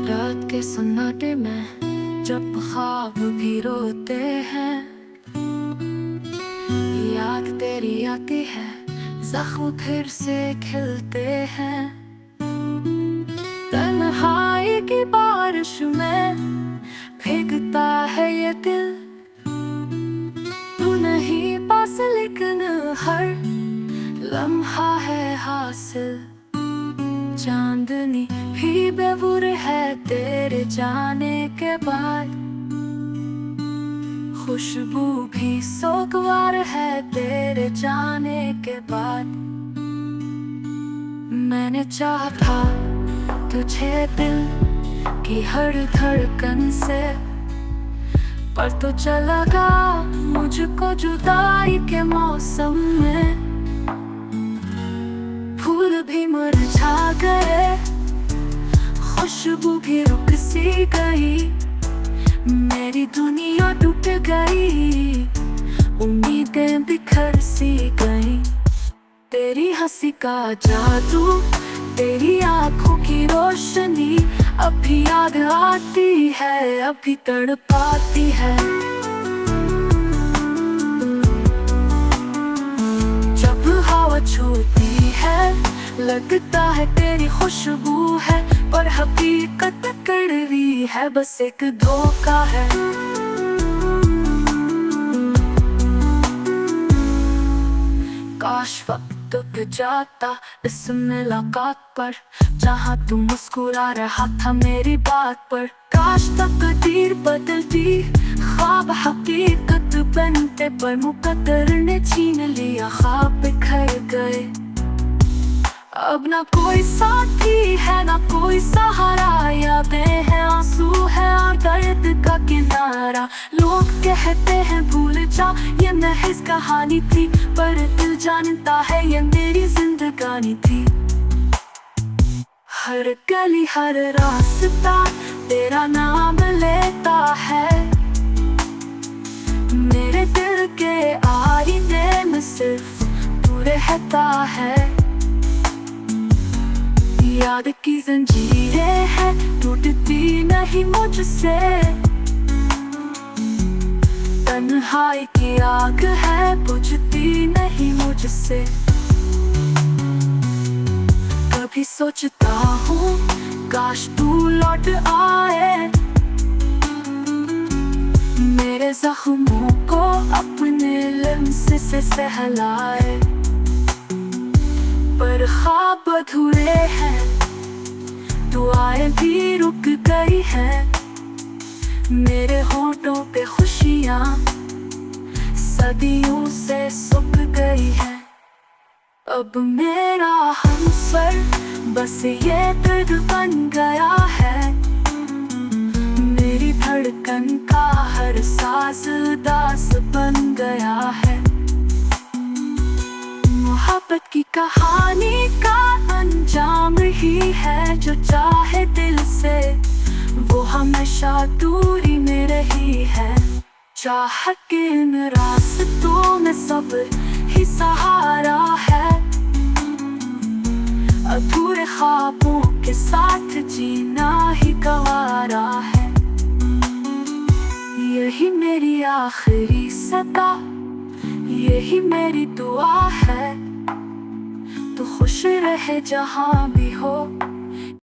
रात के सन्नाटे में जब ख्वाब भी रोते हैं, याद तेरी आती है, जख्म फिर से खिलते हैं। तन्हाई की बारिश में भीगता है ये दिल, तू नहीं पास लेकिन हर लम्हा है हासिल। चांदनी भी बेबुर है तेरे जाने के बाद, खुशबू भी सोगवार है तेरे जाने के बाद। मैंने चाहा था तुझे दिल की हर धड़कन से, पर तू चला गया मुझको जुदाई के मौसम में। फूल भी मुरझा गए, खुशबू भी रुक सी गई, मेरी दुनिया टूट गई, उम्मीदें बिखर सी गई। तेरी हंसी का जादू, तेरी आंखों की रोशनी अभी याद आती है, अभी तड़पाती है। जब हवा छूती है लगता है तेरी खुशबू है, पर हकीकत कड़वी है, बस एक धोखा है। काश वक्त रुक जाता इस मुलाकात पर, जहाँ तू मुस्कुरा रहा था मेरी बात पर। काश तकदीर बदलती, ख्वाब हकीकत बनते, पर मुकद्दर ने छीन लिया, ख्वाब बिखर गए। अब ना कोई साथी है ना कोई सहारा, यादें हैं आंसू है और दर्द का किनारा। लोग कहते हैं भूल जा ये महज कहानी थी, पर दिल जानता है ये मेरी जिंदगानी थी। हर गली हर रास्ता तेरा नाम लेता है, मेरे दिल के आईने में सिर्फ तू रहता है। याद की जंजीरें हैं टूटती नहीं मुझसे, तन्हाई की आग है बुझती नहीं मुझसे। कभी सोचता हूँ काश तू लौट आए, मेरे जख्मों को अपने लिम्स से सहलाए, पर ख्वाब अधूरे हैं, दुआएं भी रुक गई हैं, मेरे होठों पे खुशियाँ सदियों से सूख गई हैं। अब मेरा हमसफर बस ये दर्द बन गया है, मेरी धड़कन का हर सांस दास बन गया है। मोहब्बत की कहानी का अंजाम ही है, जो चाहे दिल से वो हमेशा दूरी में रही है। चाहत के इन रास्तों में सब्र ही सहारा है, अधूरे ख्वाबों के साथ जीना ही गवारा है। यही मेरी आखिरी सदा, यही मेरी दुआ है, तू खुश रहे जहाँ भी हो।